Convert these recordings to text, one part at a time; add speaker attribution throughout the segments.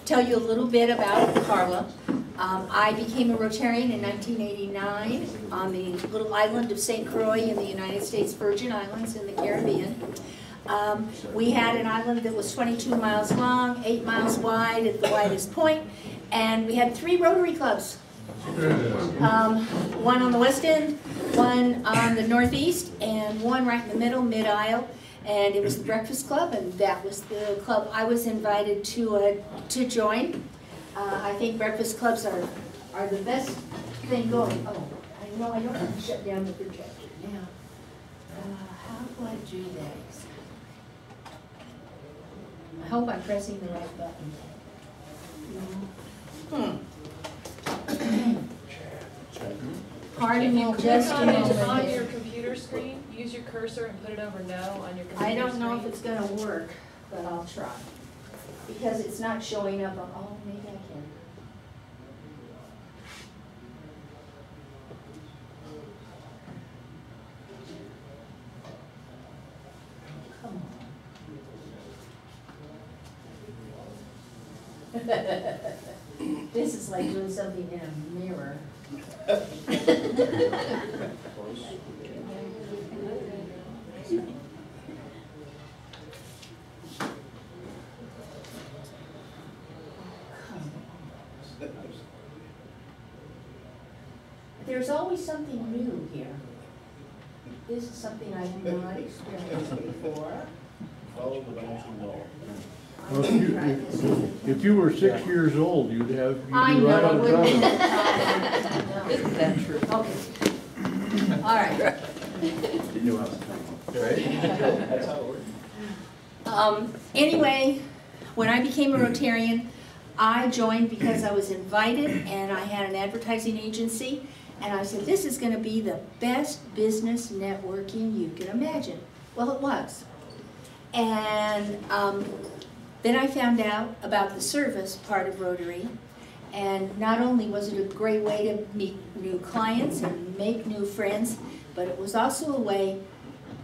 Speaker 1: tell you a little bit about Carla. I became a Rotarian in 1989 on the little island of St. Croix in the United States Virgin Islands in the Caribbean. We had an island that was 22 miles long, 8 miles wide at the widest point, and we had 3 Rotary clubs. One on the west end, one on the northeast, and one right in the middle, mid-aisle. And it was the Breakfast Club, and that was the club I was invited to join. I think breakfast clubs are the best thing going. Oh, I know I don't have to shut down the projector now. How do I do that exactly? I hope I'm pressing the right button. Pardon me just a moment.
Speaker 2: On your computer screen, use your cursor and put it over no on your computer screen.
Speaker 1: I don't know if it's going to work, but I'll try. Because it's not showing up on, oh, maybe I can. Come on. This is like doing something in a mirror. There's always something new here. This is something I've not experienced before.
Speaker 3: Follow the bouncing ball.
Speaker 4: Well, if you were 6 years old, you'd be right on top of it.
Speaker 1: Isn't that true? Okay. All right.
Speaker 3: You knew I was coming. Right? That's how it works.
Speaker 1: Anyway, when I became a Rotarian, I joined because I was invited, and I had an advertising agency, and I said, this is going to be the best business networking you can imagine. Well, it was. And then I found out about the service part of Rotary, and not only was it a great way to meet new clients and make new friends, but it was also a way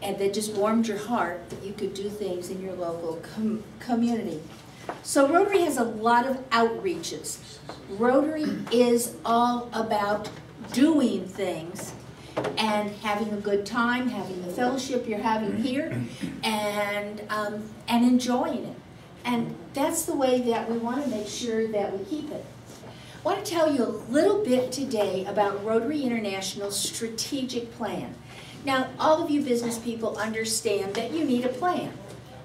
Speaker 1: that just warmed your heart that you could do things in your local community. So Rotary has a lot of outreaches. Rotary is all about doing things and having a good time, having the fellowship you're having here, and enjoying it. And that's the way that we want to make sure that we keep it. I want to tell you a little bit today about Rotary International's strategic plan. Now, all of you business people understand that you need a plan,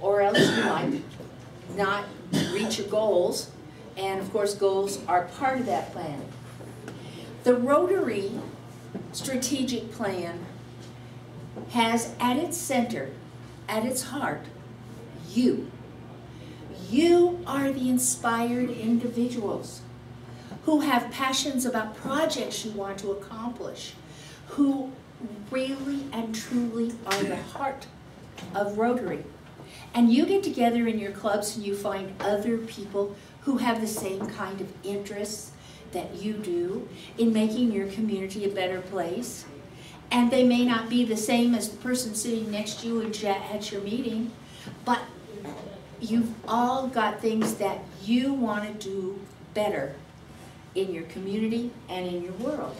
Speaker 1: or else you might not reach your goals, and of course goals are part of that plan. The Rotary strategic plan has at its center, at its heart, you. You are the inspired individuals who have passions about projects you want to accomplish, who really and truly are the heart of Rotary. And you get together in your clubs and you find other people who have the same kind of interests that you do in making your community a better place. And they may not be the same as the person sitting next to you at your meeting, but you've all got things that you want to do better in your community and in your world.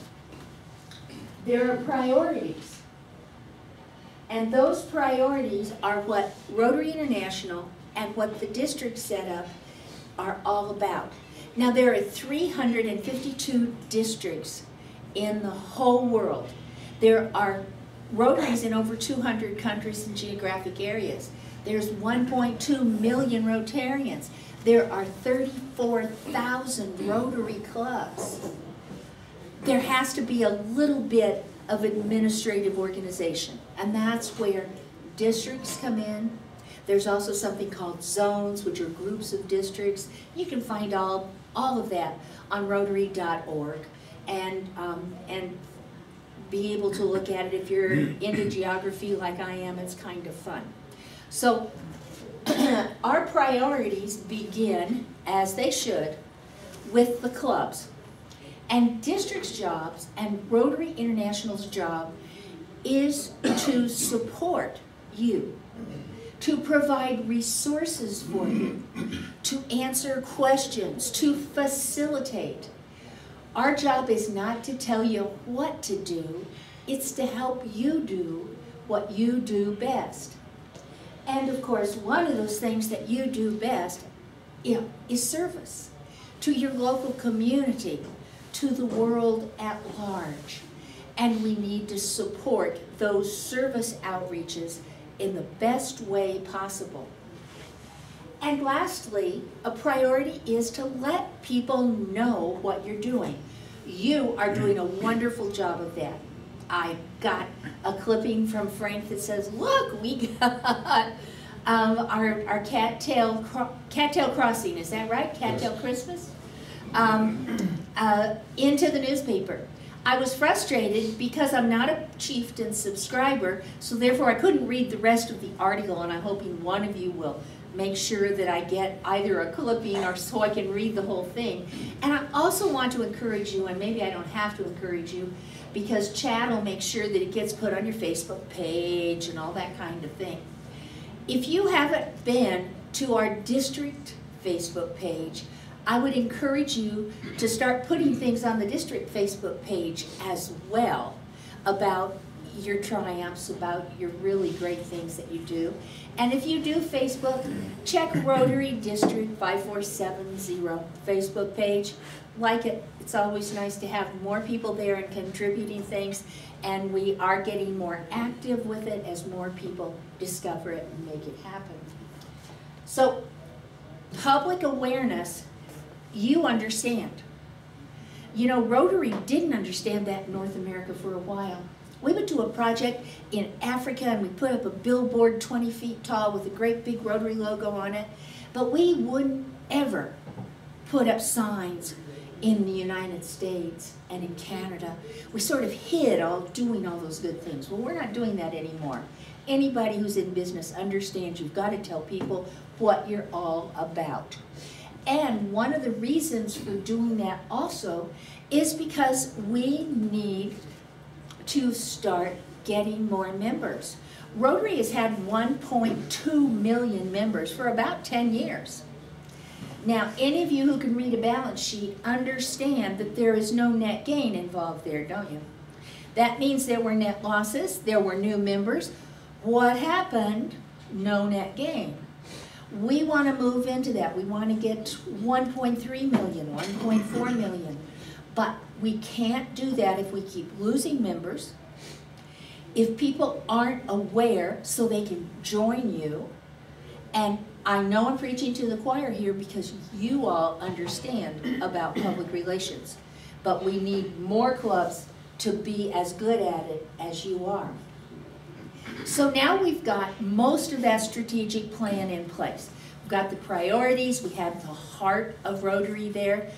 Speaker 1: There are priorities. And those priorities are what Rotary International and what the district set up are all about. Now, there are 352 districts in the whole world. There are Rotaries in over 200 countries and geographic areas. There's 1.2 million Rotarians. There are 34,000 Rotary clubs. There has to be a little bit of administrative organization, and that's where districts come in. There's also something called zones, which are groups of districts. You can find all of that on Rotary.org and be able to look at it. If you're into geography like I am, it's kind of fun. So our priorities begin, as they should, with the clubs. And district's jobs and Rotary International's job is to support you, to provide resources for you, to answer questions, to facilitate. Our job is not to tell you what to do, it's to help you do what you do best. And of course, one of those things that you do best is service to your local community, to the world at large. And we need to support those service outreaches in the best way possible. And lastly, a priority is to let people know what you're doing. You are doing a wonderful job of that. I got a clipping from Frank that says, look, we got our cattail crossing, is that right? Cattail Christmas? Into the newspaper. I was frustrated because I'm not a Chieftain subscriber, so therefore I couldn't read the rest of the article, and I'm hoping one of you will make sure that I get either a clipping or so I can read the whole thing. And I also want to encourage you, and maybe I don't have to encourage you, because Chad will make sure that it gets put on your Facebook page and all that kind of thing. If you haven't been to our district Facebook page, I would encourage you to start putting things on the district Facebook page as well about your triumphs, about your really great things that you do. And if you do Facebook, check Rotary District 5470 Facebook page. Like it. It's always nice to have more people there and contributing things, and we are getting more active with it as more people discover it and make it happen. So, public awareness, you understand. You know, Rotary didn't understand that in North America for a while. We would do a project in Africa and we put up a billboard 20 feet tall with a great big Rotary logo on it, but we wouldn't ever put up signs in the United States and in Canada. We sort of hid doing all those good things. Well, we're not doing that anymore. Anybody who's in business understands you've got to tell people what you're all about. And one of the reasons for doing that also is because we need to start getting more members. Rotary has had 1.2 million members for about 10 years. Now, any of you who can read a balance sheet understand that there is no net gain involved there, don't you? That means there were net losses, there were new members. What happened? No net gain. We want to move into that. We want to get 1.3 million, 1.4 million. But we can't do that if we keep losing members, if people aren't aware so they can join you. And I know I'm preaching to the choir here because you all understand about public relations, but we need more clubs to be as good at it as you are. So now we've got most of that strategic plan in place. We've got the priorities, we have the heart of Rotary there,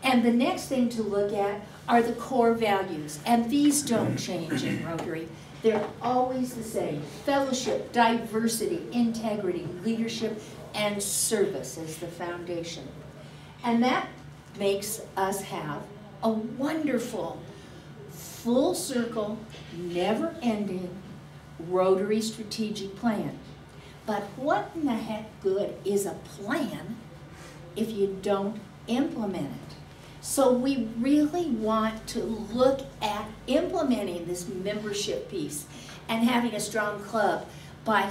Speaker 1: and the next thing to look at are the core values, and these don't change in Rotary. They're always the same: fellowship, diversity, integrity, leadership, and service as the foundation. And that makes us have a wonderful, full circle, never-ending Rotary strategic plan. But what in the heck good is a plan if you don't implement it? So we really want to look at implementing this membership piece and having a strong club by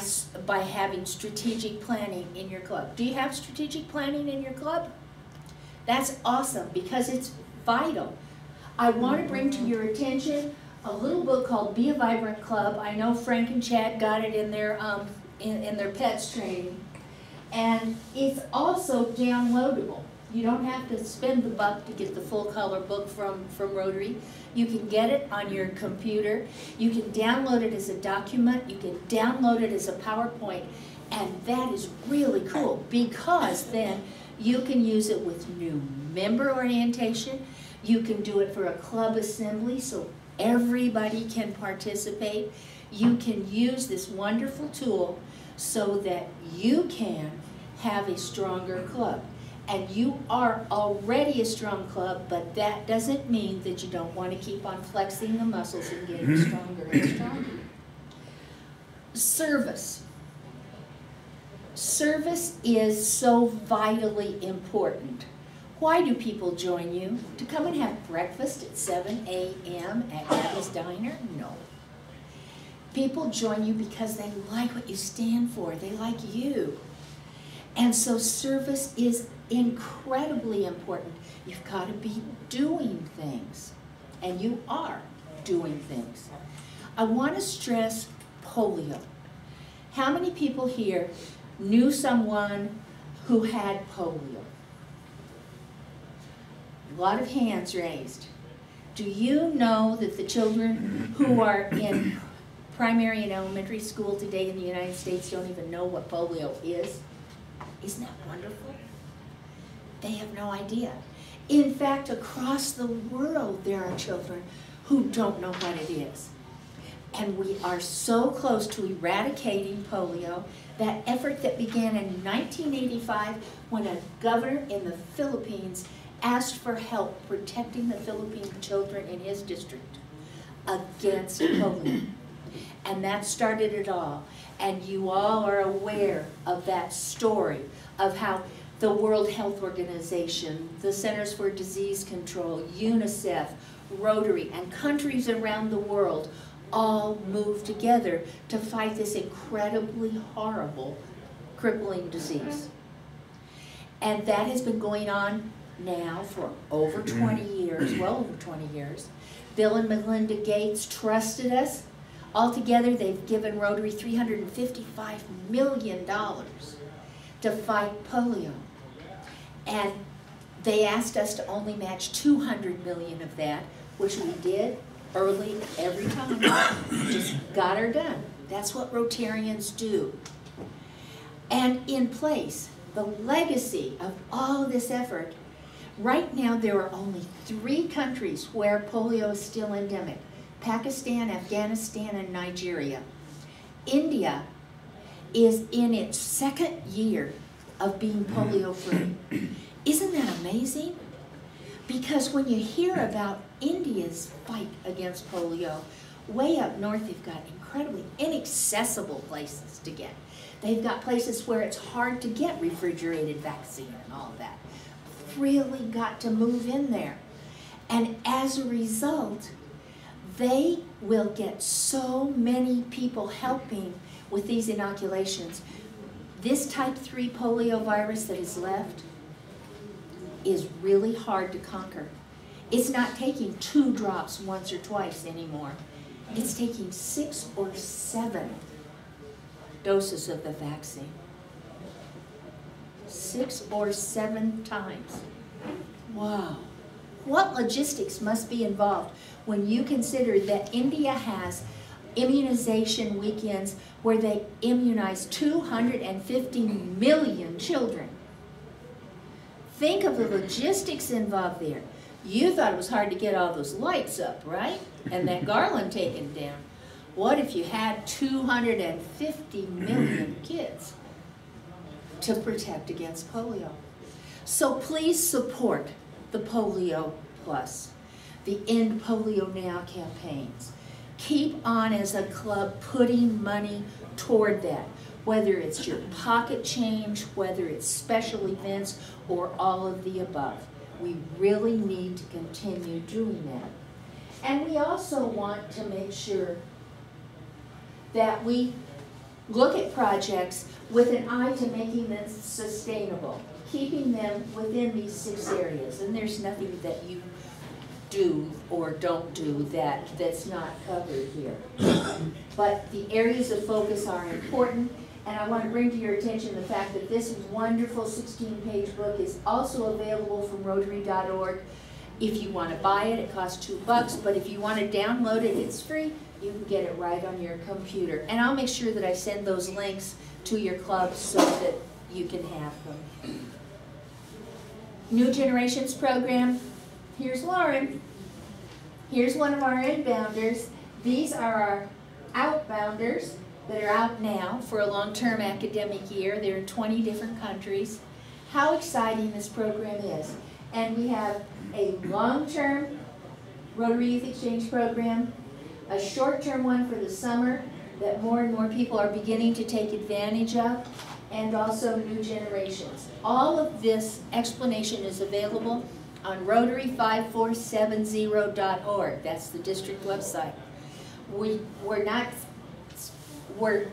Speaker 1: having strategic planning in your club. Do you have strategic planning in your club? That's awesome because it's vital. I want to bring to your attention a little book called Be a Vibrant Club. I know Frank and Chad got it in their pets training, and it's also downloadable. You don't have to spend the buck to get the full color book from Rotary. You can get it on your computer. You can download it as a document. You can download it as a PowerPoint. And that is really cool because then you can use it with new member orientation. You can do it for a club assembly so everybody can participate. You can use this wonderful tool so that you can have a stronger club. And you are already a strong club, but that doesn't mean that you don't want to keep on flexing the muscles and getting stronger and stronger. Service. Service is so vitally important. Why do people join you? To come and have breakfast at 7 a.m. at Abby's Diner? No. People join you because they like what you stand for. They like you. And so service is incredibly important. You've got to be doing things. And you are doing things. I want to stress polio. How many people here knew someone who had polio? A lot of hands raised. Do you know that the children who are in primary and elementary school today in the United States don't even know what polio is? Isn't that wonderful? They have no idea. In fact, across the world there are children who don't know what it is. And we are so close to eradicating polio. That effort that began in 1985 when a governor in the Philippines asked for help protecting the Philippine children in his district against polio. And that started it all. And you all are aware of that story of how the World Health Organization, the Centers for Disease Control, UNICEF, Rotary, and countries around the world all moved together to fight this incredibly horrible, crippling disease. And that has been going on now for over 20 years, well over 20 years. Bill and Melinda Gates trusted us. Altogether, they've given Rotary $355 million to fight polio. And they asked us to only match $200 million of that, which we did early every time. Just got her done. That's what Rotarians do. And in place, the legacy of all of this effort, right now there are only 3 countries where polio is still endemic: Pakistan, Afghanistan, and Nigeria. India is in its 2nd year of being polio-free. Isn't that amazing? Because when you hear about India's fight against polio, way up north they've got incredibly inaccessible places to get. They've got places where it's hard to get refrigerated vaccine and all of that. Really got to move in there. And as a result, they will get so many people helping with these inoculations. This type 3 polio virus that is left is really hard to conquer. It's not taking 2 drops once or twice anymore. It's taking 6 or 7 doses of the vaccine. 6 or 7 times. Wow. What logistics must be involved when you consider that India has immunization weekends where they immunize 250 million children. Think of the logistics involved there. You thought it was hard to get all those lights up, right? And that garland taken down. What if you had 250 million kids to protect against polio? So please support the Polio Plus, the End Polio Now campaigns. Keep on as a club putting money toward that, whether it's your pocket change, whether it's special events, or all of the above. We really need to continue doing that. And we also want to make sure that we look at projects with an eye to making them sustainable, keeping them within these 6 areas. And there's nothing that you do or don't do that's not covered here. But the areas of focus are important, and I want to bring to your attention the fact that this wonderful 16-page book is also available from Rotary.org. If you want to buy it, it costs $2, but if you want to download it, it's free. You can get it right on your computer. And I'll make sure that I send those links to your club so that you can have them. New Generations program. Here's Lauren. Here's one of our inbounders. These are our outbounders that are out now for a long-term academic year. They're in 20 different countries. How exciting this program is. And we have a long-term Rotary Youth Exchange program, a short-term one for the summer that more and more people are beginning to take advantage of, and also New Generations. All of this explanation is available on Rotary5470.org. That's the district website. We're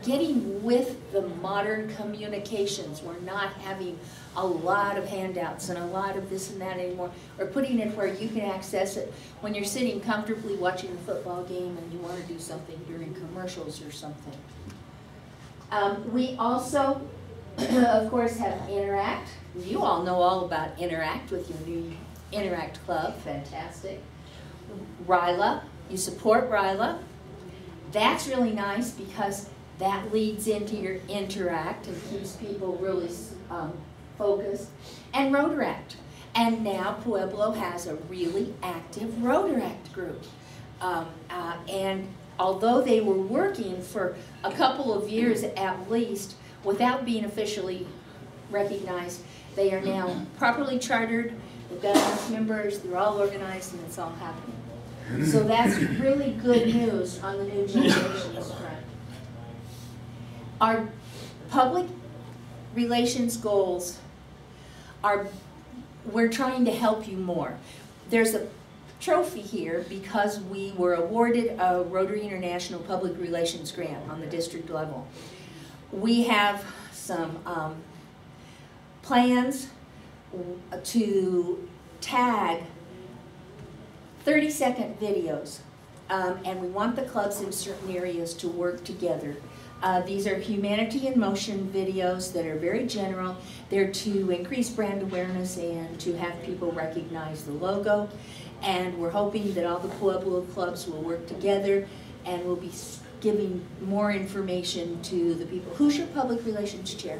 Speaker 1: getting with the modern communications. We're not having a lot of handouts and a lot of this and that anymore. We're putting it where you can access it when you're sitting comfortably watching a football game and you want to do something during commercials or something. We also, of course, have Interact. You all know all about Interact with your new Interact Club. Fantastic. RILA. You support RILA. That's really nice because that leads into your Interact and keeps people really focused. And Rotaract. And now Pueblo has a really active Rotaract group. And although they were working for a couple of years at least without being officially recognized, they are now properly chartered. They've got enough members, they're all organized, and it's all happening. So that's really good news on the New Generations front. Our public relations goals are, we're trying to help you more. There's a trophy here because we were awarded a Rotary International Public Relations grant on the district level. We have some plans to tag 30-second videos, and we want the clubs in certain areas to work together. These are Humanity in Motion videos that are very general. They're to increase brand awareness and to have people recognize the logo. And we're hoping that all the Pueblo clubs will work together and will be giving more information to the people. Who's your public relations chair?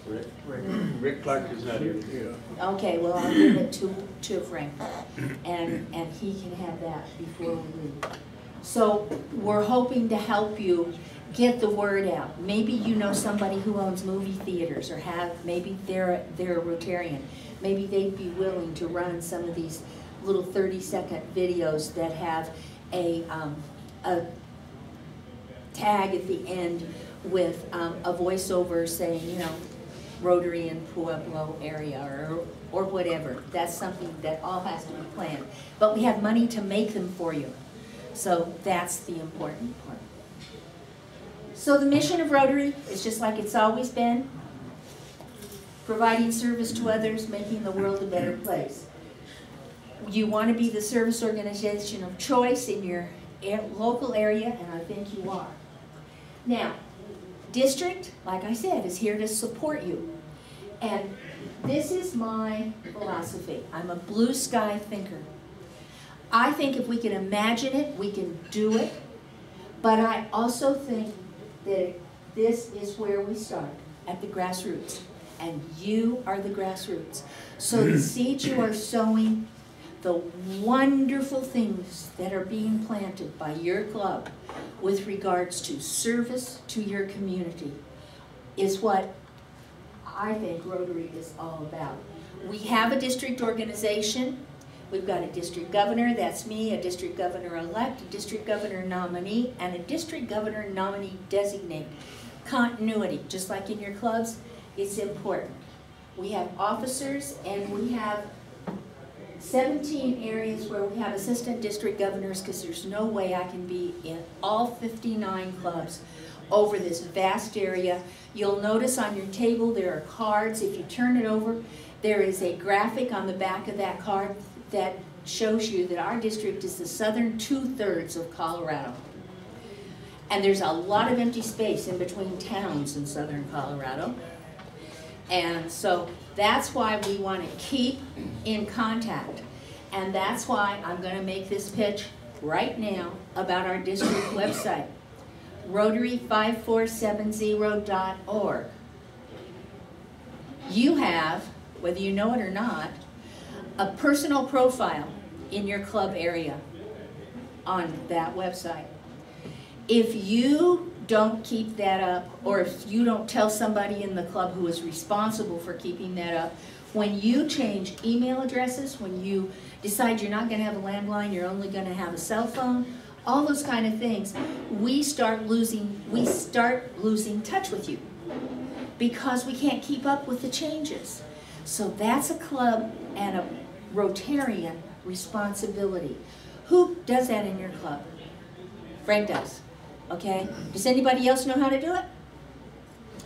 Speaker 3: Rick Clark is not here.
Speaker 4: Yeah.
Speaker 1: Okay, well, I'll give it to Frank, and he can have that before we leave. So we're hoping to help you get the word out. Maybe you know somebody who owns movie theaters, or maybe they're a Rotarian. Maybe they'd be willing to run some of these little 30-second videos that have a tag at the end with a voiceover saying, you know, Rotary in Pueblo area or whatever. That's something that all has to be planned. But we have money to make them for you. So that's the important part. So the mission of Rotary is just like it's always been: providing service to others, making the world a better place. You want to be the service organization of choice in your local area, and I think you are. Now, district, like I said, is here to support you. And this is my philosophy. I'm a blue sky thinker. I think if we can imagine it, we can do it. But I also think that this is where we start, at the grassroots. And you are the grassroots. So the seeds you are sowing, the wonderful things that are being planted by your club with regards to service to your community is what I think Rotary is all about. We have a district organization. We've got a district governor, that's me, a district governor-elect, a district governor nominee, and a district governor nominee designate. Continuity, just like in your clubs, it's important. We have officers, and we have 17 areas where we have assistant district governors, because there's no way I can be in all 59 clubs over this vast area. You'll notice on your table there are cards. If you turn it over, there is a graphic on the back of that card that shows you that our district is the southern 2/3 of Colorado. And there's a lot of empty space in between towns in southern Colorado. And so that's why we want to keep in contact. And that's why I'm going to make this pitch right now about our district website, Rotary5470.org. You have, whether you know it or not, a personal profile in your club area on that website. If you don't keep that up, or if you don't tell somebody in the club who is responsible for keeping that up, when you change email addresses, when you decide you're not going to have a landline, you're only going to have a cell phone, all those kind of things, we start losing touch with you. because we can't keep up with the changes. So that's a club and a Rotarian responsibility. Who does that in your club? Frank does, okay? Does anybody else know how to do it?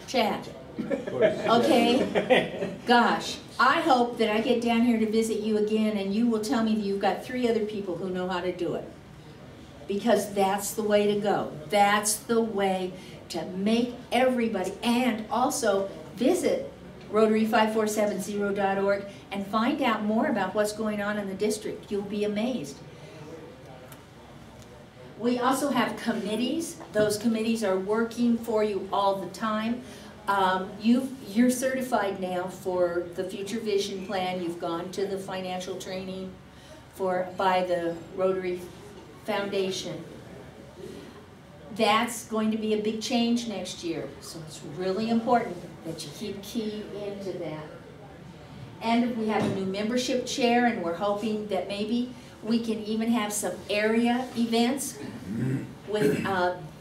Speaker 1: Chad. Okay, gosh, I hope that I get down here to visit you again and you will tell me that you've got 3 other people who know how to do it. Because that's the way to go. That's the way to make everybody, and also visit Rotary5470.org and find out more about what's going on in the district. You'll be amazed. We also have committees. Those committees are working for you all the time. You're certified now for the Future Vision Plan. You've gone to the financial training by the Rotary Foundation. That's going to be a big change next year, so it's really important that you keep key into that. And we have a new membership chair, and we're hoping that maybe we can even have some area events with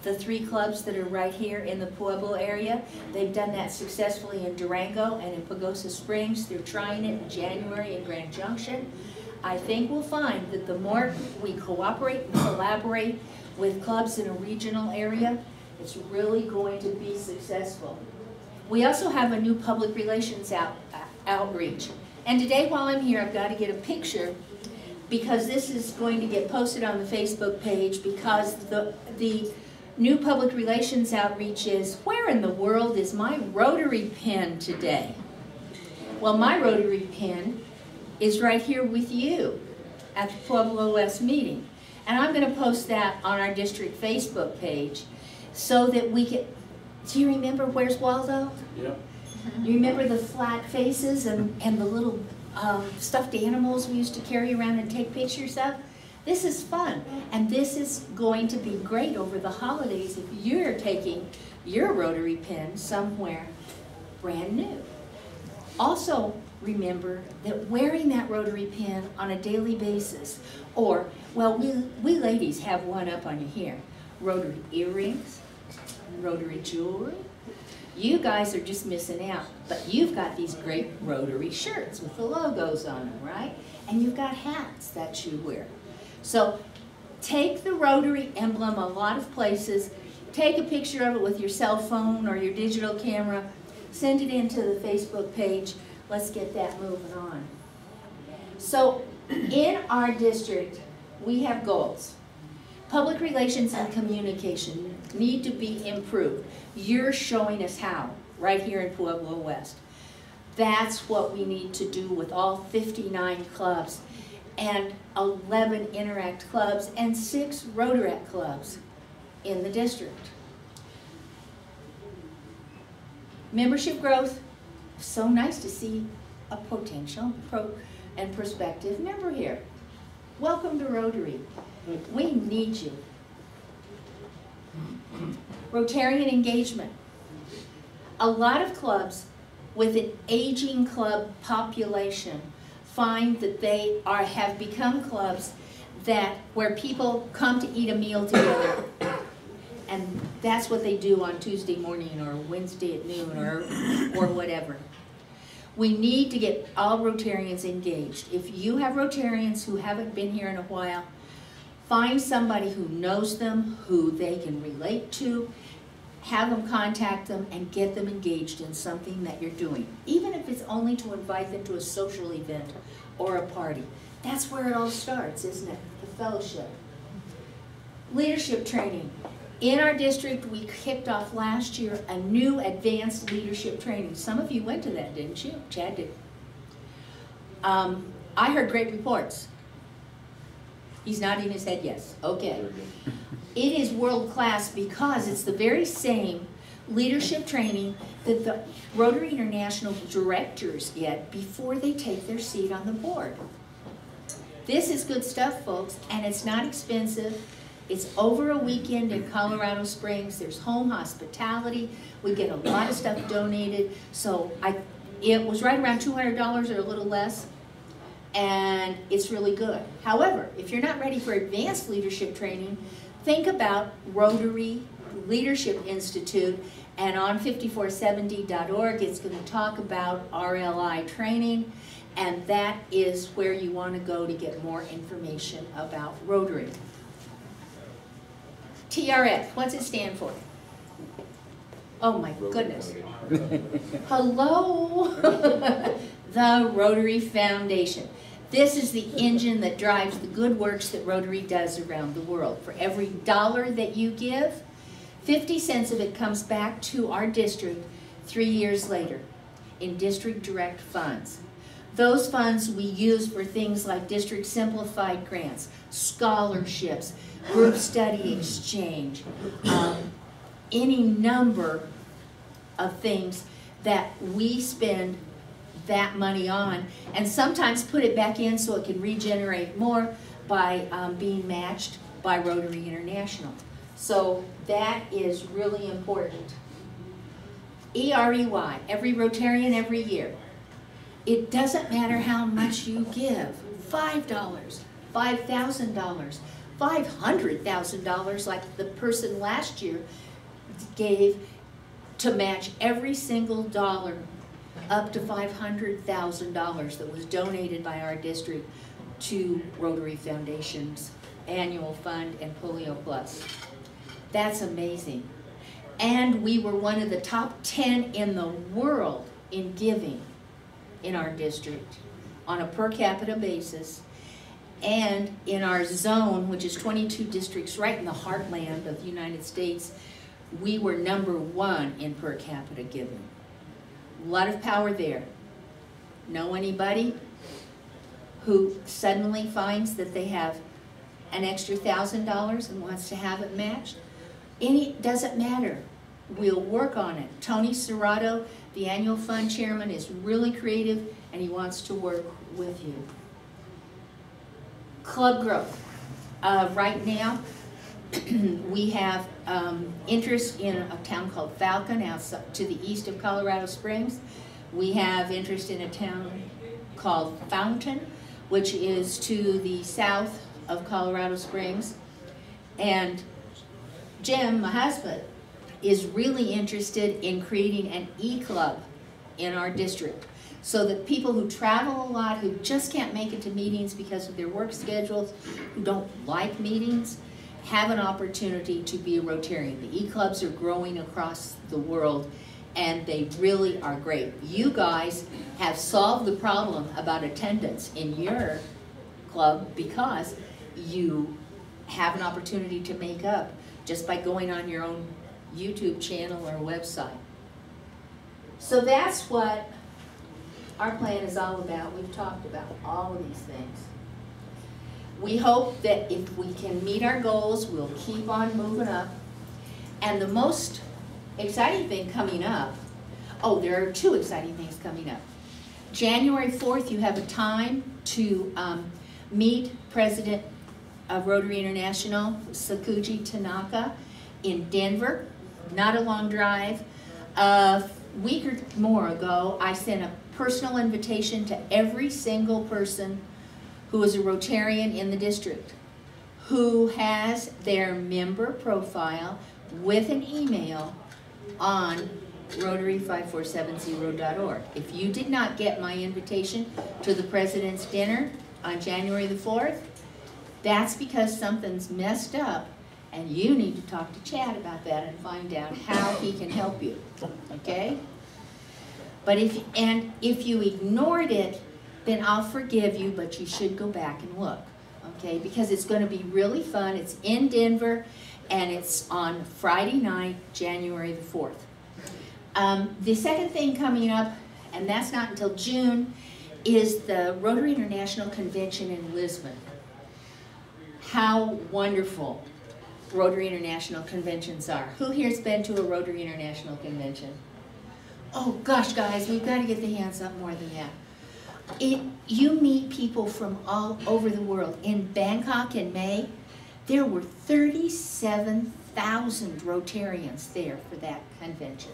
Speaker 1: the 3 clubs that are right here in the Pueblo area. They've done that successfully in Durango and in Pagosa Springs. They're trying it in January in Grand Junction. I think we'll find that the more we cooperate and collaborate with clubs in a regional area, it's really going to be successful. We also have a new public relations outreach. And today while I'm here, I've got to get a picture because this is going to get posted on the Facebook page, because the new public relations outreach is, where in the world is my Rotary pin today? Well, my Rotary pin is right here with you at the Pueblo West meeting. And I'm going to post that on our district Facebook page so that we can, do you remember Where's Waldo?
Speaker 3: Yep.
Speaker 1: You remember the flat faces and the little stuffed animals we used to carry around and take pictures of? This is fun, and this is going to be great over the holidays if you're taking your Rotary pin somewhere brand new. Also, remember that wearing that Rotary pin on a daily basis, or, well, we ladies have one up on you here, Rotary earrings, Rotary jewelry. You guys are just missing out, but you've got these great Rotary shirts with the logos on them, right? And you've got hats that you wear. So take the Rotary emblem a lot of places, take a picture of it with your cell phone or your digital camera, send it into the Facebook page. Let's get that moving on. So in our district, we have goals. Public relations and communication need to be improved. You're showing us how, right here in Pueblo West. That's what we need to do with all 59 clubs and 11 Interact clubs and 6 Rotaract clubs in the district. Membership growth, so nice to see a potential and prospective member here. Welcome to Rotary. We need you. Rotarian engagement. A lot of clubs with an aging club population find that they have become clubs where people come to eat a meal together, and that's what they do on Tuesday morning or Wednesday at noon or whatever. We need to get all Rotarians engaged. If you have Rotarians who haven't been here in a while, find somebody who knows them, who they can relate to, have them contact them and get them engaged in something that you're doing. Even if it's only to invite them to a social event or a party. That's where it all starts, isn't it? The fellowship. Leadership training. In our district, we kicked off last year a new advanced leadership training. Some of you went to that, didn't you? Chad did. I heard great reports. He's nodding his head yes. Okay. It is world class because it's the very same leadership training that the Rotary International directors get before they take their seat on the board. This is good stuff, folks, and it's not expensive. It's over a weekend in Colorado Springs. There's home hospitality. We get a lot of stuff donated. So it was right around $200 or a little less, and it's really good. However, if you're not ready for advanced leadership training, think about Rotary Leadership Institute, and on 5470.org it's going to talk about RLI training, and that is where you want to go to get more information about Rotary. TRF, what's it stand for? Oh my goodness. Hello? The Rotary Foundation. This is the engine that drives the good works that Rotary does around the world. For every dollar that you give, 50 cents of it comes back to our district 3 years later in district direct funds. Those funds we use for things like district simplified grants, scholarships, group study exchange, any number of things that we spend that money on, and sometimes put it back in so it can regenerate more by being matched by Rotary International. So that is really important. EREY, every Rotarian every year. It doesn't matter how much you give, $5, $5,000, $500,000 like the person last year gave, to match every single dollar up to $500,000 that was donated by our district to Rotary Foundation's annual fund and Polio Plus. That's amazing. And we were one of the top 10 in the world in giving in our district on a per capita basis. And in our zone, which is 22 districts right in the heartland of the United States, we were #1 in per capita giving. A lot of power there. Know anybody who suddenly finds that they have an extra $1,000 and wants to have it matched? Doesn't matter. We'll work on it. Tony Serrato, the annual fund chairman, is really creative and he wants to work with you. Club growth. Right now, we have interest in a town called Falcon outside to the east of Colorado Springs. We have interest in a town called Fountain, which is to the south of Colorado Springs. And Jim, my husband, is really interested in creating an e-club in our district so that people who travel a lot, who just can't make it to meetings because of their work schedules, who don't like meetings, have an opportunity to be a Rotarian. The e-clubs are growing across the world and they really are great. You guys have solved the problem about attendance in your club because you have an opportunity to make up just by going on your own YouTube channel or website. So that's what our plan is all about. We've talked about all of these things. We hope that if we can meet our goals, we'll keep on moving up. And the most exciting thing coming up, oh, there are 2 exciting things coming up. January 4th, you have a time to meet President of Rotary International, Sakuji Tanaka, in Denver. Not a long drive. A week or more ago, I sent a personal invitation to every single person who is a Rotarian in the district who has their member profile with an email on Rotary5470.org. If you did not get my invitation to the President's Dinner on January the 4th, that's because something's messed up and you need to talk to Chad about that and find out how he can help you, okay? But if you ignored it, then I'll forgive you, but you should go back and look, okay? Because it's going to be really fun. It's in Denver, and it's on Friday night, January the 4th. The second thing coming up, and that's not until June, is the Rotary International Convention in Lisbon. How wonderful Rotary International conventions are. Who here's been to a Rotary International convention? Oh gosh, guys, we've got to get the hands up more than that. You meet people from all over the world. In Bangkok in May, there were 37,000 Rotarians there for that convention.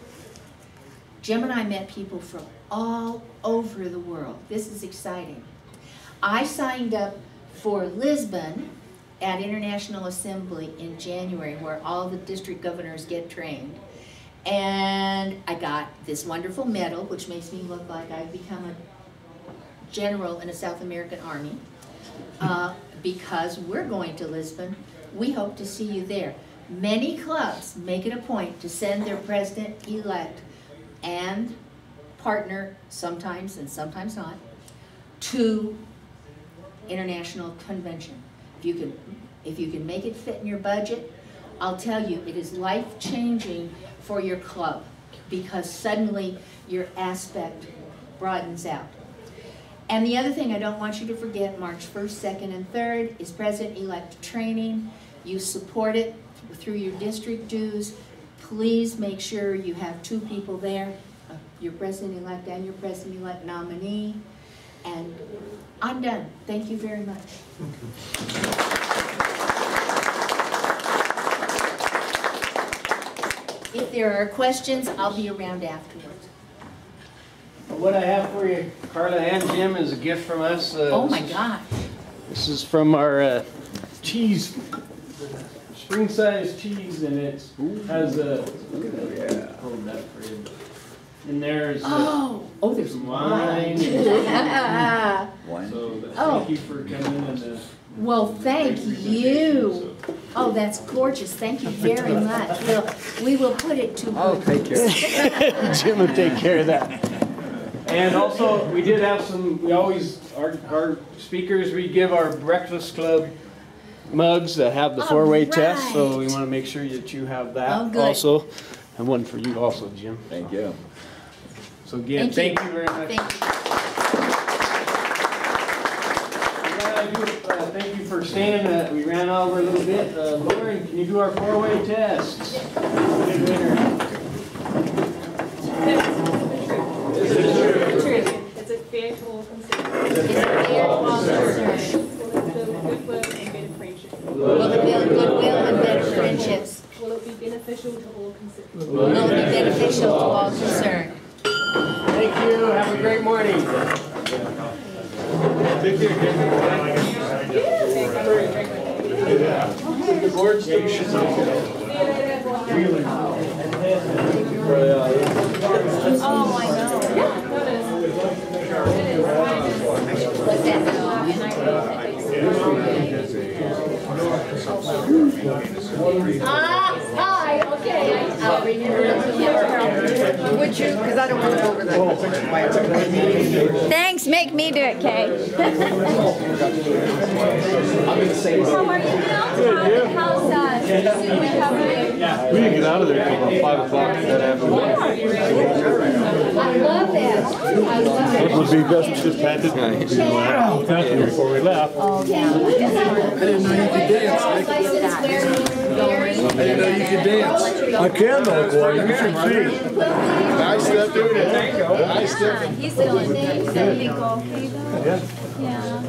Speaker 1: Jim and I met people from all over the world. This is exciting. I signed up for Lisbon at International Assembly in January where all the district governors get trained. And I got this wonderful medal, which makes me look like I've become a general in a South American army, because we're going to Lisbon. We hope to see you there. Many clubs make it a point to send their president-elect and partner, sometimes and sometimes not, to international convention. If you can make it fit in your budget, I'll tell you, it is life-changing for your club because suddenly your aspect broadens out. And the other thing I don't want you to forget, March 1st, 2nd, and 3rd is President-elect training. You support it through your district dues. Please make sure you have 2 people there, your President-elect and your President-elect nominee. And I'm done. Thank you very much. If there are questions, I'll be around afterwards.
Speaker 3: What I have for you, Carla and Jim, is a gift from us.
Speaker 1: Oh my gosh.
Speaker 3: This is from our cheese, spring-sized cheese, and it has a, hold that for you. And there's
Speaker 1: there's
Speaker 3: wine.
Speaker 1: wine.
Speaker 3: So thank you for coming and
Speaker 1: well, thank you. Oh, that's gorgeous. Thank you very much. We will put it to
Speaker 3: I'll take care of it. Jim will take care of that. And also, we did have some, we always, our speakers, we give our Breakfast Club mugs that have the 4-way test, so we want to make sure that you have that also. And one for you also, Jim.
Speaker 5: Thank you.
Speaker 3: So again, thank you very much.
Speaker 1: Thank you.
Speaker 3: Thank you for staying. We ran over a little bit. Lauren, can you do our 4-way test? Good winner.
Speaker 2: It's a fair tool considered.
Speaker 1: It's a fair concern.
Speaker 2: Will it build goodwill and better friendships?
Speaker 1: Will it build goodwill and better friendships?
Speaker 2: Will it be beneficial to all concerned?
Speaker 1: Will it be beneficial to all concerned?
Speaker 3: Thank you. Have a great morning. The board station.
Speaker 1: Oh, I know. What's that? Hi, okay. I'll remember.
Speaker 6: Would you? Because I don't want to go over that.
Speaker 7: Thanks, make me do it, Kay. How are you now? How's recovery?
Speaker 4: We didn't get out of there until about 5 o'clock that afternoon.
Speaker 7: I love that. I love
Speaker 4: It
Speaker 7: it.
Speaker 4: would be best just had to before we left.
Speaker 7: Oh, yeah.
Speaker 5: I didn't know you could dance. I didn't know you could dance.
Speaker 4: I can though, boy, you should see.
Speaker 5: Nice stuff doing it. Nice stuff.
Speaker 7: He's doing it. Is everything okay though?
Speaker 4: Yeah.
Speaker 7: Yeah.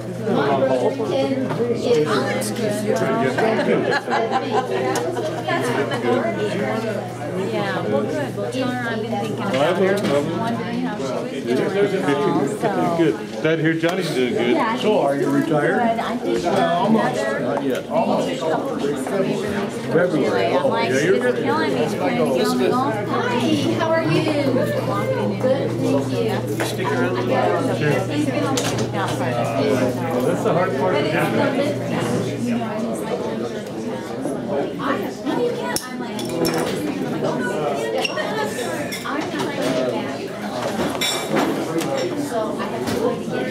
Speaker 7: Yeah, well, good. Well, tell her I've been thinking about her, wondering how she was doing and all, so.
Speaker 4: Good. Glad to hear Johnny's doing good.
Speaker 7: Yeah,
Speaker 4: So are you
Speaker 7: Good.
Speaker 4: retired?
Speaker 7: I think another
Speaker 4: Not yet.
Speaker 7: maybe a couple weeks, so maybe release it
Speaker 4: February.
Speaker 7: I'm like,
Speaker 4: Yeah,
Speaker 7: she's
Speaker 4: you're good.
Speaker 7: killing me, she's trying to get on the golf.
Speaker 1: Hi, how are you? Good, thank you.
Speaker 3: Stick around.
Speaker 7: He's been on the week outside of his, so.
Speaker 4: That's the hard part.
Speaker 7: But it's a little bit, you know, and he's like 130 pounds. So.
Speaker 1: No, you can't. I'm like, oh, no. I'm not back. So I have to go to get it.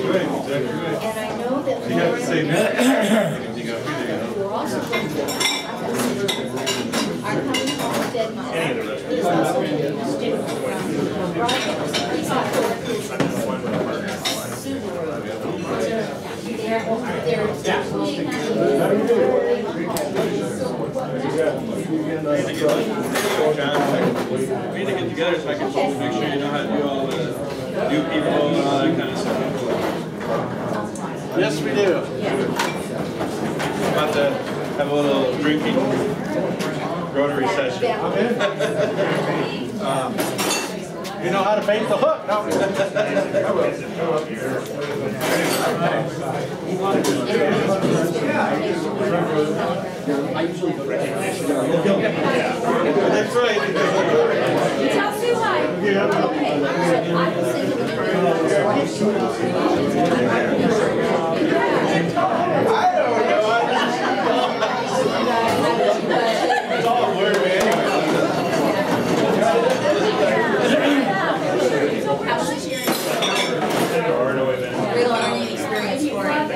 Speaker 1: And I know that
Speaker 4: You have to say that.
Speaker 1: we're also going to our coming home dead mom. He's also a student from Broadway. He's got to work his Subaru. They're
Speaker 8: We need to get together so I can make sure you know how to do all the new people and all that kind of stuff.
Speaker 3: Yes, we do.
Speaker 8: About to have a little drinking Rotary session.
Speaker 3: You know how to bait the hook, don't you?
Speaker 8: That's right.
Speaker 1: Tell Sue hi. Okay, so I will send you the How's this year? Real learning experience for it.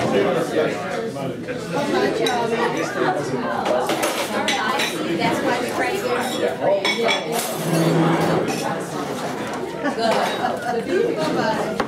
Speaker 1: That's why we try to get it. Good.